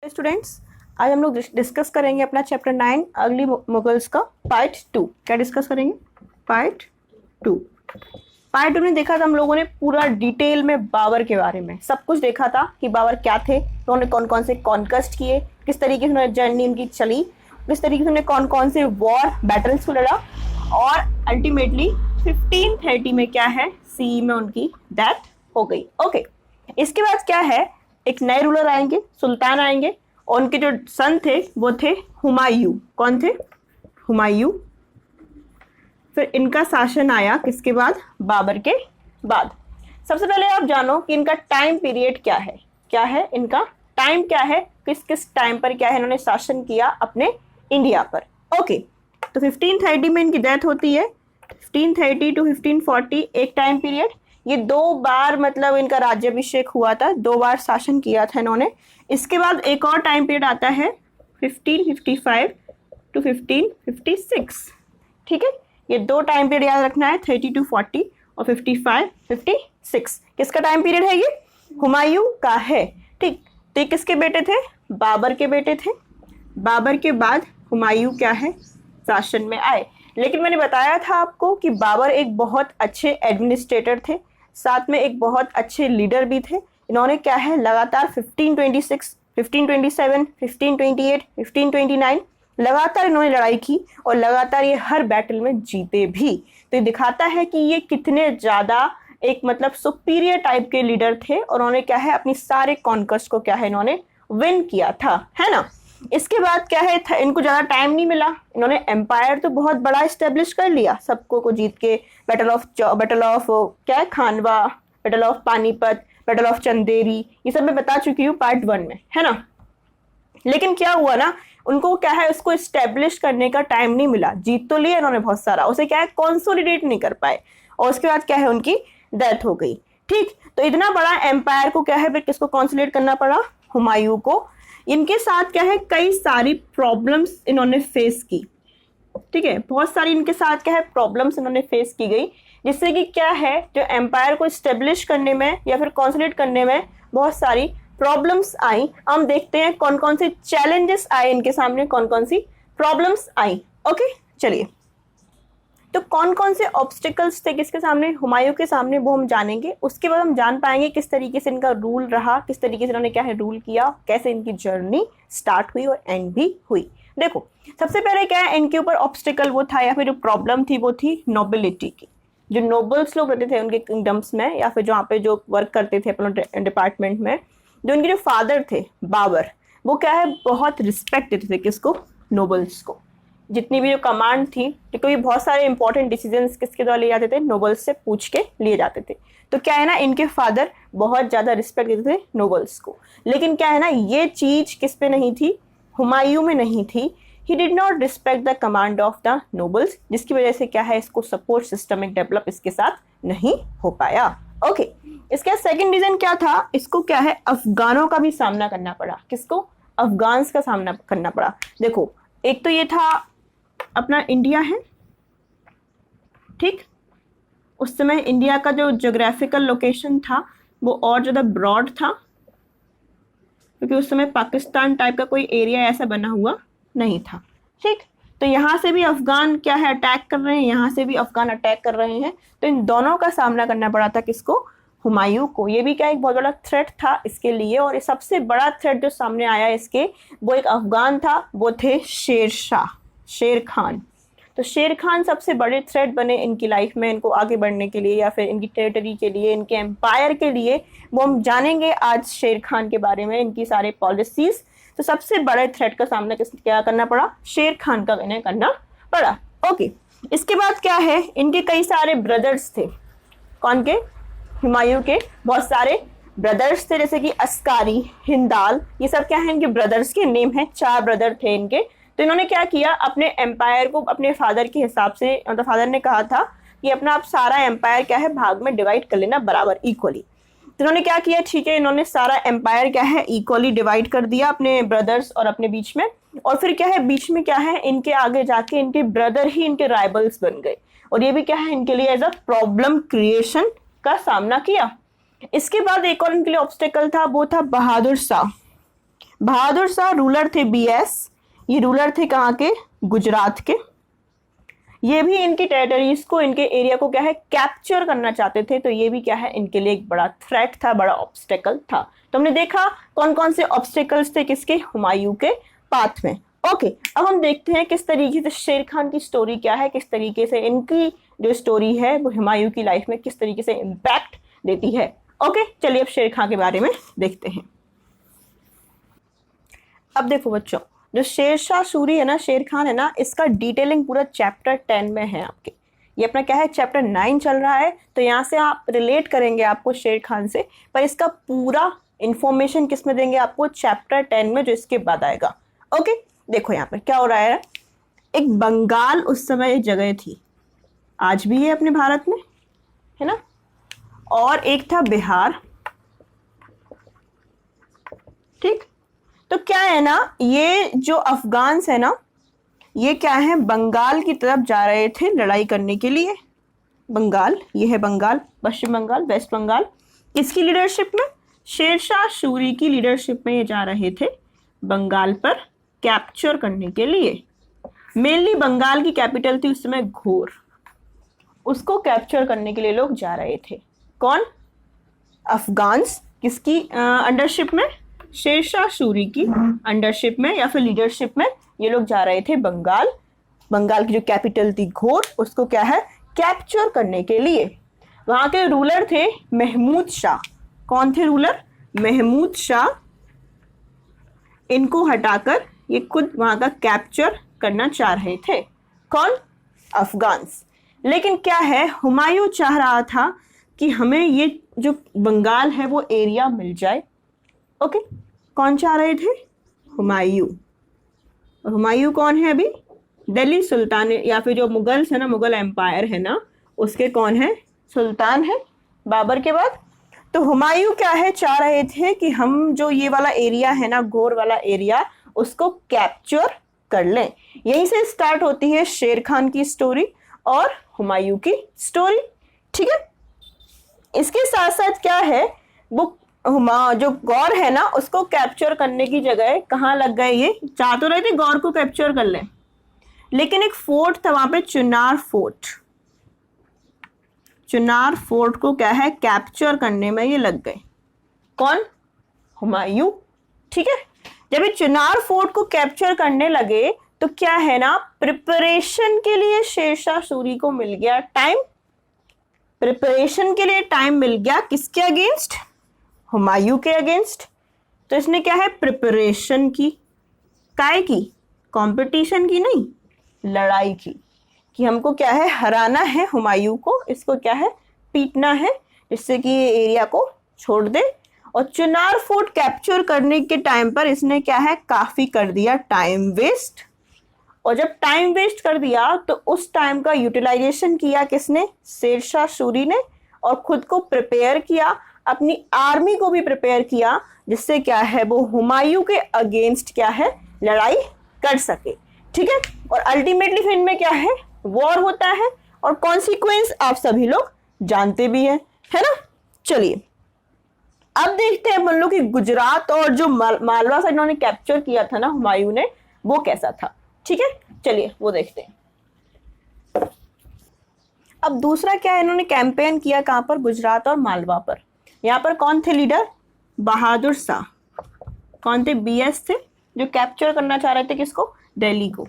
Students, आज हम लोग डिस्कस करेंगे अपना चैप्टर 9 अर्ली मुगल्स का पार्ट 2। क्या डिस्कस करेंगे? पार्ट 2। पार्ट 2 में देखा था हम लोगों ने पूरा डिटेल में बाबर के बारे में सब कुछ देखा था कि बाबर क्या थे, उन्होंने कौन कौन से कॉन्क्वेस्ट किए, किस तरीके से उन्होंने जर्नी उनकी चली, किस तरीके से उन्होंने कौन कौन से वॉर बैटल्स को लड़ा और अल्टीमेटली 1530 में क्या है, सी में उनकी डेथ हो गई। ओके, इसके बाद क्या है, एक नए रूलर आएंगे, सुल्तान आएंगे और उनके जो सन थे वो थे हुमायूं। कौन थे? हुमायूं। फिर इनका शासन आया किसके बाद? बाबर के बाद। सबसे पहले आप जानो कि इनका टाइम पीरियड क्या है, क्या है इनका टाइम, क्या है, किस किस टाइम पर क्या है इन्होंने शासन किया अपने इंडिया पर। ओके, तो 1530 में इनकी डेथ होती है। 1530 to 1540 एक टाइम पीरियड, ये 2 बार मतलब इनका राज्याभिषेक हुआ था, 2 बार शासन किया था इन्होंने। इसके बाद एक और टाइम पीरियड आता है 1555 to 1556। ठीक है, ये 2 टाइम पीरियड याद रखना है, 30 to 40 और 55 56। किसका टाइम पीरियड है ये? हुमायूं का है। ठीक, तो ये किसके बेटे थे? बाबर के बेटे थे। बाबर के बाद हुमायूं क्या है, शासन में आए। लेकिन मैंने बताया था आपको कि बाबर एक बहुत अच्छे एडमिनिस्ट्रेटर थे, साथ में एक बहुत अच्छे लीडर भी थे। इन्होंने क्या है लगातार 1526, 1527, 1528, 1529 लगातार इन्होंने लड़ाई की और लगातार ये हर बैटल में जीते भी। तो ये दिखाता है कि ये कितने ज़्यादा एक मतलब सुपीरियर टाइप के लीडर थे और उन्होंने क्या है अपनी सारे कॉन्क्वेस्ट को क्या है इन्होंने विन किया था, है ना। इसके बाद क्या है, इनको ज़्यादा टाइम नहीं मिला, इन्होंने एम्पायर तो बहुत बड़ा इस्टेब्लिश कर लिया, सबको को जीत के। बैटल ऑफ क्या है, Khanwa, battle of Panipat, battle of Chanderi, ये सब मैं बता चुकी हूँ पार्ट 1 में, है ना। लेकिन क्या हुआ ना, उनको क्या है उसको इस्टेब्लिश करने का टाइम नहीं मिला। जीत तो लिया इन्होंने बहुत सारा, उसे क्या है कंसोलिडेट नहीं कर पाए और उसके बाद क्या है उनकी डेथ हो गई। ठीक, तो इतना बड़ा एम्पायर को क्या है फिर किसको कंसोलिडेट करना पड़ा? हुमायूं को। इनके साथ क्या है कई सारी प्रॉब्लम्स इन्होंने फेस की। ठीक है, बहुत सारी इनके साथ क्या है प्रॉब्लम्स इन्होंने फेस की गई, जिससे कि क्या है जो एम्पायर को स्टेब्लिश करने में या फिर कंसोलिडेट करने में बहुत सारी प्रॉब्लम्स आई। हम देखते हैं कौन कौन से चैलेंजेस आए इनके सामने, कौन कौन सी प्रॉब्लम्स आई। ओके, चलिए, तो कौन कौन से ऑब्स्टिकल्स थे किसके सामने? हुमायूं के सामने, वो हम जानेंगे। उसके बाद हम जान पाएंगे किस तरीके से इनका रूल रहा, किस तरीके से इन्होंने क्या है रूल किया, कैसे इनकी जर्नी स्टार्ट हुई और एंड भी हुई। देखो, सबसे पहले क्या है इनके ऊपर ऑब्स्टिकल वो था या फिर जो प्रॉब्लम थी वो थी नोबिलिटी की। जो नोबल्स लोग रहते थे उनके किंगडम्स में या फिर जहाँ पे जो वर्क करते थे अपने डिपार्टमेंट में, जो उनके जो फादर थे बाबर, वो क्या है बहुत रिस्पेक्ट देते थे किसको? नोबल्स को। जितनी भी जो कमांड थी, क्योंकि बहुत सारे इंपॉर्टेंट डिसीजंस किसके द्वारा लिए जाते थे? नोबल्स से पूछ के लिए जाते थे। तो क्या है ना, इनके फादर बहुत ज़्यादा रिस्पेक्ट देते थे नोबल्स को। लेकिन क्या है ना, ये चीज़ किस पे नहीं थी? हुमायूं में नहीं थी। He did not respect the command of the nobles, जिसकी वजह से क्या है इसको सपोर्ट सिस्टम एक डेवलप इसके साथ नहीं हो पाया। ओके, इसका सेकंड रीजन क्या था? इसको क्या है अफगानों का भी सामना करना पड़ा। किसको? अफगान्स का सामना करना पड़ा। देखो, एक तो ये था अपना इंडिया है, ठीक, उस समय इंडिया का जो ज्योग्राफिकल लोकेशन था वो और ज़्यादा ब्रॉड था, क्योंकि उस समय पाकिस्तान टाइप का कोई एरिया ऐसा बना हुआ नहीं था। ठीक, तो यहाँ से भी अफगान क्या है अटैक कर रहे हैं, यहाँ से भी अफगान अटैक कर रहे हैं। तो इन दोनों का सामना करना पड़ा था किसको? हुमायूं को। ये भी क्या एक बहुत बड़ा थ्रेट था इसके लिए। और ये सबसे बड़ा थ्रेट जो सामने आया इसके, वो एक अफगान था, वो थे शेर शाह, शेर खान। तो शेर खान सबसे बड़े थ्रेट बने इनकी लाइफ में, इनको आगे बढ़ने के लिए या फिर इनकी टेरिटरी के लिए, इनके एम्पायर के लिए। वो हम जानेंगे आज शेर खान के बारे में, इनकी सारे पॉलिसीज। तो सबसे बड़े थ्रेट का सामना क्या करना पड़ा? शेर खान का इन्हें करना पड़ा। ओके, इसके बाद क्या है, इनके कई सारे ब्रदर्स थे। कौन के? हुमायूं के बहुत सारे ब्रदर्स थे, जैसे कि अस्कारी, हिंदाल, ये सब क्या है इनके ब्रदर्स के नेम है। 4 ब्रदर थे इनके। तो इन्होंने क्या किया, अपने एम्पायर को अपने फादर के हिसाब से, मतलब फादर ने कहा था कि अपना आप सारा एम्पायर क्या है भाग में डिवाइड कर लेना बराबर, इक्वली। तो इन्होंने क्या किया, ठीक है, इन्होंने सारा एम्पायर क्या है इक्वली डिवाइड कर दिया अपने ब्रदर्स और अपने बीच में। और फिर क्या है बीच में क्या है इनके आगे जाके इनके ब्रदर ही इनके राइवल्स बन गए और ये भी क्या है इनके लिए एज अ प्रॉब्लम क्रिएशन का सामना किया। इसके बाद एक और इनके लिए ऑब्स्टेकल था, वो था बहादुर शाह। बहादुर शाह रूलर थे BS, ये रूलर थे कहाँ के, गुजरात के। ये भी इनकी टेरिटरीज को, इनके एरिया को क्या है, कैप्चर करना चाहते थे। तो ये भी क्या है, इनके लिए एक बड़ा थ्रेट था, बड़ा ऑब्स्टेकल था। तो हमने देखा कौन कौन से ऑब्स्टेकल्स थे किसके, हुमायूं के पाथ में। ओके, अब हम देखते हैं किस तरीके से शेर खान की स्टोरी क्या है, किस तरीके से इनकी जो स्टोरी है वो हुमायूं की लाइफ में किस तरीके से इम्पैक्ट देती है। ओके, चलिए अब शेर खान के बारे में देखते हैं। अब देखो बच्चों, जो शेरशाह सूरी है ना, शेर खान है ना, इसका डिटेलिंग पूरा चैप्टर 10 में है आपके। ये अपना क्या है, चैप्टर 9 चल रहा है, तो यहाँ से आप रिलेट करेंगे आपको शेर खान से, पर इसका पूरा इंफॉर्मेशन किस में देंगे आपको, चैप्टर 10 में, जो इसके बाद आएगा। ओके, देखो यहाँ पर क्या हो रहा है। एक बंगाल उस समय एक जगह थी, आज भी है अपने भारत में, है ना, और एक था बिहार। ठीक, तो क्या है ना, ये जो अफगान्स है ना, ये क्या है, बंगाल की तरफ जा रहे थे लड़ाई करने के लिए। बंगाल, ये है बंगाल, पश्चिम बंगाल, वेस्ट बंगाल। किसकी लीडरशिप में, शेरशाह सूरी की लीडरशिप में ये जा रहे थे बंगाल पर कैप्चर करने के लिए। मेनली बंगाल की कैपिटल थी उस समय घोर, उसको कैप्चर करने के लिए लोग जा रहे थे। कौन, अफगान्स। किसकी अंडरशिप में, शेरशाह सूरी की अंडरशिप में या फिर लीडरशिप में ये लोग जा रहे थे बंगाल। बंगाल की जो कैपिटल थी घोर, उसको क्या है, कैप्चर करने के लिए। वहां के रूलर थे महमूद शाह। कौन थे रूलर, महमूद शाह। इनको हटाकर ये खुद वहां का कैप्चर करना चाह रहे थे। कौन, अफगान्स। लेकिन क्या है, हुमायूं चाह रहा था कि हमें ये जो बंगाल है वो एरिया मिल जाए। ओके, कौन चाह रहे थे, हुमायूं। हुमायूं कौन है अभी, दिल्ली सुल्तान, या फिर जो मुगल्स है ना, मुगल एम्पायर है ना, उसके कौन है, सुल्तान है बाबर के बाद। तो हुमायूं क्या है, चाह रहे थे कि हम जो ये वाला एरिया है ना, घोर वाला एरिया, उसको कैप्चर कर लें। यहीं से स्टार्ट होती है शेर खान की स्टोरी और हुमायूं की स्टोरी। ठीक है, इसके साथ साथ क्या है, वो जो गौर है ना, उसको कैप्चर करने की जगह कहाँ लग गए, ये चाह तो रहे थे गौर को कैप्चर कर लें, लेकिन एक फोर्ट था वहां पे, चुनार फोर्ट। चुनार फोर्ट को क्या है, कैप्चर करने में ये लग गए। कौन, हुमायूं। ठीक है, जब ये चुनार फोर्ट को कैप्चर करने लगे तो क्या है ना, प्रिपरेशन के लिए शेरशाह सूरी को मिल गया टाइम। प्रिपरेशन के लिए टाइम मिल गया, किसके अगेंस्ट, हुमायूं के अगेंस्ट। तो इसने क्या है, प्रिपरेशन की, काय की, कंपटीशन की नहीं, लड़ाई की, कि हमको क्या है, हराना है हुमायूं को, इसको क्या है, पीटना है, जिससे कि ये एरिया को छोड़ दे। और चुनार फोर्ट कैप्चर करने के टाइम पर इसने क्या है, काफी कर दिया टाइम वेस्ट। और जब टाइम वेस्ट कर दिया तो उस टाइम का यूटिलाइजेशन किया किसने, शेरशाह सूरी ने, और खुद को प्रिपेयर किया, अपनी आर्मी को भी प्रिपेयर किया, जिससे क्या है, वो हुमायूं के अगेंस्ट क्या है, लड़ाई कर सके। ठीक है, और अल्टीमेटली फिर इनमें क्या है, वॉर होता है, और कॉन्सिक्वेंस आप सभी लोग जानते भी हैं, है ना। चलिए अब देखते हैं अपन लोग कि गुजरात और जो मालवा साइड इन्होंने कैप्चर किया था ना हुमायूं ने, वो कैसा था। ठीक है, चलिए वो देखते हैं। अब दूसरा क्या है, इन्होंने कैंपेन किया कहां पर, गुजरात और मालवा पर। यहाँ पर कौन थे लीडर, बहादुर शाह। कौन थे, BS थे, जो कैप्चर करना चाह रहे थे किसको, दिल्ली को।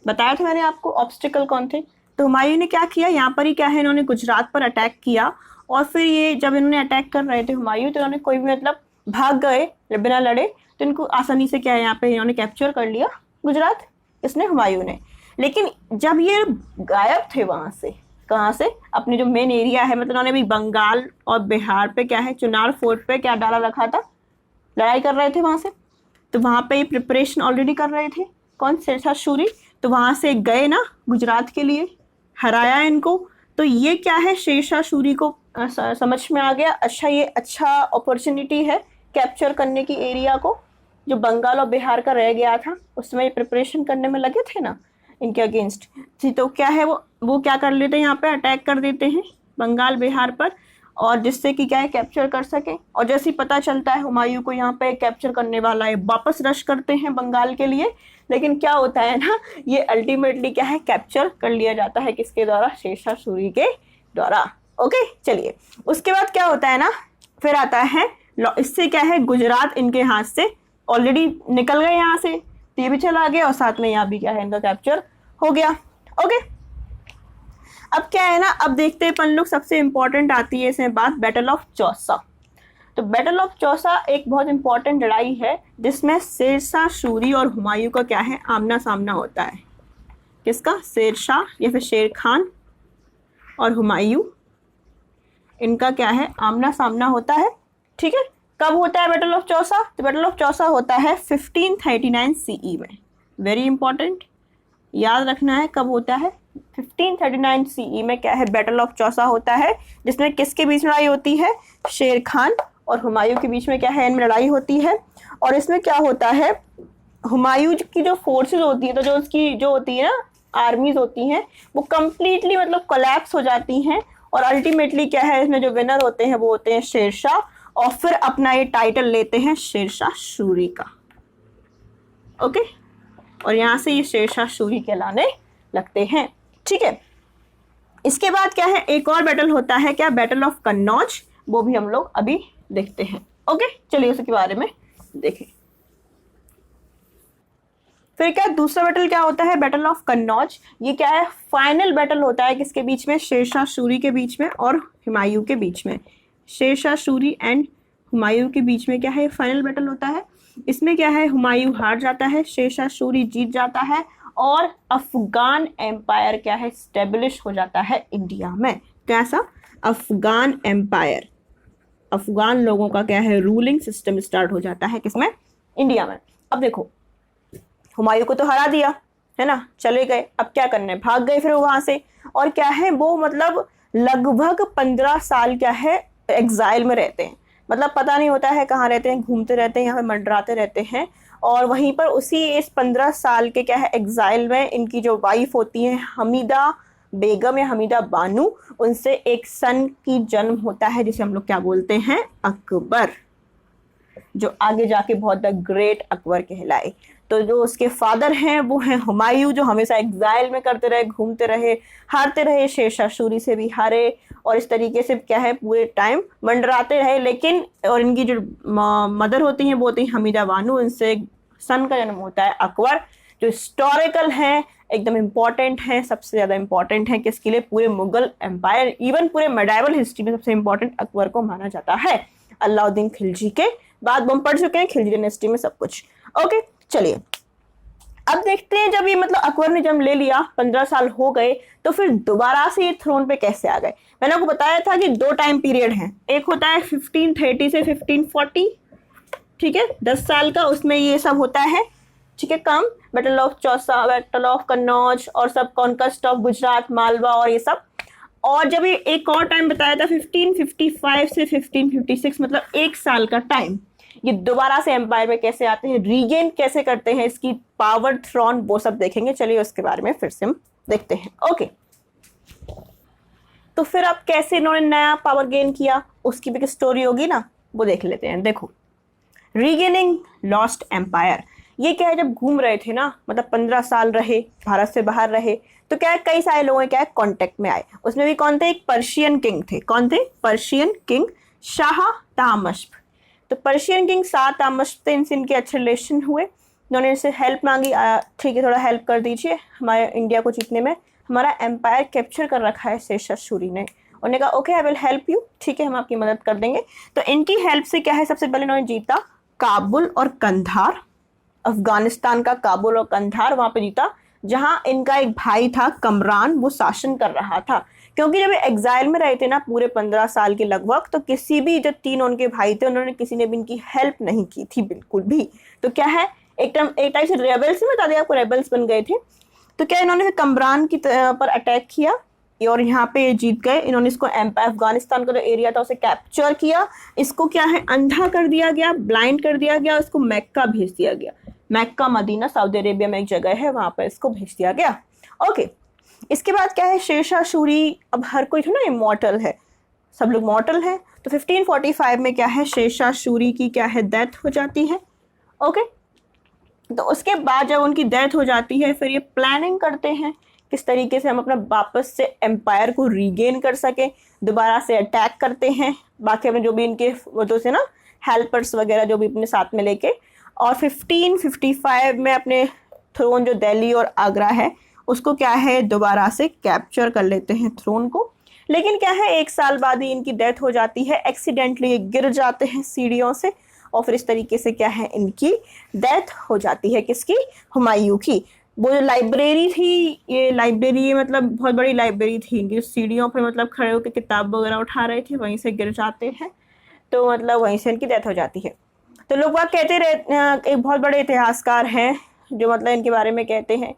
बताया था मैंने आपको ऑब्स्टिकल कौन थे। तो हुमायूं ने क्या किया, यहाँ पर ही क्या है, इन्होंने गुजरात पर अटैक किया, और फिर ये जब इन्होंने अटैक कर रहे थे हुमायूं, तो इन्होंने कोई भी मतलब भाग गए बिना लड़े, तो इनको आसानी से क्या है, यहाँ पे इन्होंने कैप्चर कर लिया गुजरात, इसने, हुमायूं ने। लेकिन जब ये गायब थे वहां से, कहाँ से, अपने जो मेन एरिया है, मतलब उन्होंने भी बंगाल और बिहार पे क्या है, चुनार फोर्ट पे क्या डाला रखा था, लड़ाई कर रहे थे वहां से। तो वहां पे ये प्रिपरेशन ऑलरेडी कर रहे थे, कौन, शेरशाह सूरी। तो वहां से गए ना गुजरात के लिए, हराया इनको। तो ये क्या है, शेरशाह सूरी को समझ में आ गया, अच्छा ये अच्छा अपॉर्चुनिटी है कैप्चर करने की एरिया को, जो बंगाल और बिहार का रह गया था। उसमें प्रिपरेशन करने में लगे थे ना इनके अगेंस्ट। तो क्या है, वो क्या कर लेते हैं, यहाँ पे अटैक कर देते हैं बंगाल बिहार पर, और जिससे कि क्या है कैप्चर कर सके। और जैसे ही पता चलता है हुमायूं को यहाँ पे कैप्चर करने वाला है, वापस रश करते हैं बंगाल के लिए, लेकिन क्या होता है ना, ये अल्टीमेटली क्या है कैप्चर कर लिया जाता है किसके द्वारा, शेरशाह सूरी के द्वारा। ओके चलिए, उसके बाद क्या होता है ना, फिर आता है इससे क्या है गुजरात इनके हाथ से ऑलरेडी निकल गए यहाँ से, ये भी चला गया और साथ में यहाँ भी क्या है इनका कैप्चर हो गया। ओके अब क्या है ना, अब देखते हैं अपन लोग, सबसे इंपॉर्टेंट आती है इसमें बात बैटल ऑफ चौसा। तो बैटल ऑफ चौसा एक बहुत इंपॉर्टेंट लड़ाई है जिसमें शेरशाह सूरी और हुमायूं का क्या है आमना सामना होता है। किसका, शेरशाह या फिर शेर खान और हुमायूं, इनका क्या है आमना सामना होता है। ठीक है, कब होता है बैटल ऑफ चौसा, तो बैटल ऑफ चौसा होता है 1539 सीई में। वेरी इंपॉर्टेंट, याद रखना है कब होता है, 1539 सीई में क्या है बैटल ऑफ चौसा होता है, जिसमें किसके बीच में लड़ाई होती है, शेर खान और हुमायूं के बीच में क्या है इनमें लड़ाई होती है। और इसमें क्या होता है, हुमायूं की जो फोर्सेस होती है, तो जो उसकी जो होती है ना आर्मीज होती हैं, वो कंप्लीटली मतलब कोलैप्स हो जाती हैं और अल्टीमेटली क्या है इसमें जो विनर होते हैं वो होते हैं शेरशाह, और फिर अपना ये टाइटल लेते हैं शेरशाह सूरी का। ओके, और यहाँ से ये शेरशाह सूरी कहलाने लगते हैं। ठीक है, इसके बाद क्या है एक और बैटल होता है, क्या, बैटल ऑफ कन्नौज, वो भी हम लोग अभी देखते हैं। ओके चलिए उसके बारे में देखें। फिर क्या दूसरा बैटल क्या होता है, बैटल ऑफ कन्नौज। ये क्या है, फाइनल बैटल होता है किसके बीच में, शेरशाह सूरी के बीच में और हुमायूं के बीच में। शेरशाह सूरी एंड हुमायूं के बीच में क्या है फाइनल बैटल होता है। इसमें क्या है हुमायूं हार जाता है, शेरशाह सूरी जीत जाता है और अफगान एम्पायर क्या है स्टेब्लिश हो जाता है इंडिया में। कैसा, अफगान एम्पायर, अफगान लोगों का क्या है रूलिंग सिस्टम स्टार्ट हो जाता है किसमें, इंडिया में। अब देखो हुमायूं को तो हरा दिया है ना, चले गए, अब क्या करना है, भाग गए फिर वहां से। और क्या है वो मतलब लगभग 15 साल क्या है एग्जाइल में रहते हैं, मतलब पता नहीं होता है कहाँ रहते हैं, घूमते रहते हैं, यहाँ पे मंडराते रहते हैं। और वहीं पर उसी इस 15 साल के क्या है एग्जाइल में इनकी जो वाइफ होती है हमीदा बेगम या हमीदा बानू, उनसे एक सन की जन्म होता है जिसे हम लोग क्या बोलते हैं, अकबर, जो आगे जाके बहुत द ग्रेट अकबर कहलाए। तो जो उसके फादर हैं वो हैं हुमायूं, जो हमेशा एग्जाइल में करते रहे, घूमते रहे, हारते रहे, शेरशाह सूरी से भी हारे और इस तरीके से क्या है पूरे टाइम मंडराते रहे। लेकिन और इनकी जो मदर होती हैं वो होती हैं हमीदा बानू, उनसे सन का जन्म होता है अकबर, जो हिस्टोरिकल हैं, एकदम इम्पॉर्टेंट हैं, सबसे ज़्यादा इम्पॉर्टेंट हैं किसके लिए, पूरे मुगल एम्पायर, इवन पूरे मेडाइवल हिस्ट्री में सबसे इम्पॉर्टेंट अकबर को माना जाता है। अलाउद्दीन खिलजी के बाद हम पढ़ चुके हैं खिलजी डायनेस्टी में सब कुछ। ओके चलिए अब देखते हैं, जब ये मतलब अकबर ने जन्म ले लिया, 15 साल हो गए, तो फिर दोबारा से ये थ्रोन पे कैसे आ गए। मैंने आपको बताया था कि 2 टाइम पीरियड हैं, एक होता है 1530 से 1540, ठीक है 10 साल का, उसमें ये सब होता है। ठीक है, काम battle of Chausa, battle of Kannauj और सब, कॉन्क्वेस्ट ऑफ गुजरात, मालवा और ये सब। और जब ये एक और टाइम बताया था 1555 से 1556, मतलब 1 साल का टाइम, ये दोबारा से एम्पायर में कैसे आते हैं, रीगेन कैसे करते हैं इसकी पावर, थ्रोन, वो सब देखेंगे। चलिए उसके बारे में फिर से हम देखते हैं। ओके, तो फिर अब कैसे इन्होंने नया पावर गेन किया उसकी भी स्टोरी होगी ना, वो देख लेते हैं। देखो, रीगेनिंग लॉस्ट एम्पायर, ये क्या है, जब घूम रहे थे ना, मतलब 15 साल रहे, भारत से बाहर रहे, तो क्या है कई सारे लोगों क्या है कॉन्टेक्ट में आए। उसमें भी कौन थे, एक पर्शियन किंग थे। कौन थे, पर्शियन किंग शाह तामश्प। तो पर्शियन किंग शाह तामश्प थे, इनसे इनके अच्छे रिलेशन हुए, उन्होंने इनसे हेल्प मांगी, ठीक है थोड़ा हेल्प कर दीजिए हमारे इंडिया को जीतने में, हमारा एम्पायर कैप्चर कर रखा है शेरशाह सूरी ने। उन्होंने कहा okay I will help you, ठीक है हम आपकी मदद कर देंगे। तो इनकी हेल्प से क्या है, सबसे पहले इन्होंने जीता काबुल और कंधार, अफगानिस्तान का काबुल और कंधार, वहां पे जीता, जहां इनका एक भाई था कमरान, वो शासन कर रहा था। क्योंकि जब एग्जाइल में रहे थे ना पूरे 15 साल के लगभग, तो किसी भी जो 3 उनके भाई थे उन्होंने किसी ने भी इनकी हेल्प नहीं की थी बिल्कुल भी। तो क्या है एक टाइप से रेबल्स में बता दिया आपको, रेबल्स बन गए थे। तो क्या इन्होंने कमरान की पर अटैक किया और यहाँ पे जीत गए। इन्होंने इसको एम्पायर, अफगानिस्तान का जो एरिया था उसे कैप्चर किया, इसको क्या है अंधा कर दिया गया, ब्लाइंड कर दिया गया, इसको मक्का भेज दिया गया। मक्का मदीना सऊदी अरेबिया में एक जगह है, वहां पर इसको भेज दिया गया। ओके, इसके बाद क्या है, शेरशाह सूरी, अब हर कोई ना इमॉर्टल है, सब लोग मॉर्टल हैं। तो 1545 में क्या है, शेरशाह सूरी की क्या है, डेथ हो जाती है। ओके, तो उसके बाद जब उनकी डेथ हो जाती है फिर ये प्लानिंग करते हैं किस तरीके से हम अपना वापस से एम्पायर को रीगेन कर सके, दोबारा से अटैक करते हैं बाकी अपने जो भी इनके वो तो से ना हेल्पर्स वगैरह जो भी अपने साथ में लेके, और 1555 में अपने थ्रोन जो दिल्ली और आगरा है उसको क्या है दोबारा से कैप्चर कर लेते हैं थ्रोन को। लेकिन क्या है, 1 साल बाद ही इनकी डेथ हो जाती है, एक्सीडेंटली ये गिर जाते हैं सीढ़ियों से, और फिर इस तरीके से क्या है इनकी डेथ हो जाती है, किसकी, हुमायूं की। वो जो लाइब्रेरी थी, ये लाइब्रेरी मतलब बहुत बड़ी लाइब्रेरी थी इनकी, सीढ़ियों पे मतलब खड़े होकर किताब वगैरह उठा रहे थे, वहीं से गिर जाते हैं, तो मतलब वहीं से इनकी डेथ हो जाती है। तो लोग वह कहते रहे, एक बहुत बड़े इतिहासकार हैं जो मतलब इनके बारे में कहते हैं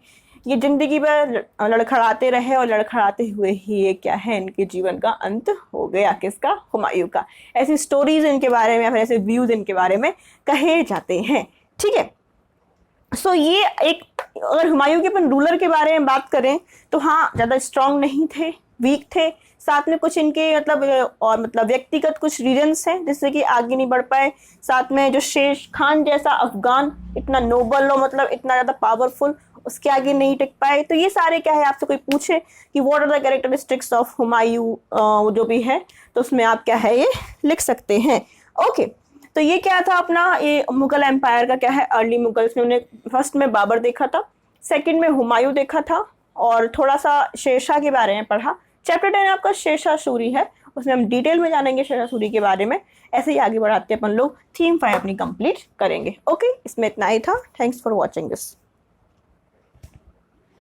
ये जिंदगी पर लड़खड़ाते रहे और लड़खड़ाते हुए ही ये क्या है इनके जीवन का अंत हो गया, किसका, हुमायूं का। ऐसी स्टोरीज इनके बारे में या फिर ऐसे व्यूज इनके बारे में कहे जाते हैं। ठीक है, सो ये एक, अगर हुमायूं के अपन रूलर के बारे में बात करें तो हाँ ज़्यादा स्ट्रांग नहीं थे, वीक थे, साथ में कुछ इनके मतलब और मतलब व्यक्तिगत कुछ रीजन्स हैं जिससे कि आगे नहीं बढ़ पाए। साथ में जो शेर खान जैसा अफगान इतना नोबल और मतलब इतना ज़्यादा पावरफुल, उसके आगे नहीं टिक पाए। तो ये सारे क्या है, आपसे कोई पूछे कि what are the characteristics of Humayun जो भी है, तो उसमें आप क्या है ये लिख सकते हैं। ओके, तो ये क्या था अपना ये मुगल एम्पायर का क्या है, अर्ली मुगल्स में उन्हें फर्स्ट में बाबर देखा था, सेकंड में हुमायूं देखा था, और थोड़ा सा शेरशाह के बारे में पढ़ा। चैप्टर 10 आपका शेरशाह सूरी है, उसमें हम डिटेल में जानेंगे शेरशाह सूरी के बारे में। ऐसे ही आगे बढ़ाते अपन लोग थीम 5 अपनी कंप्लीट करेंगे। ओके, इसमें इतना ही था। Thanks for watching this.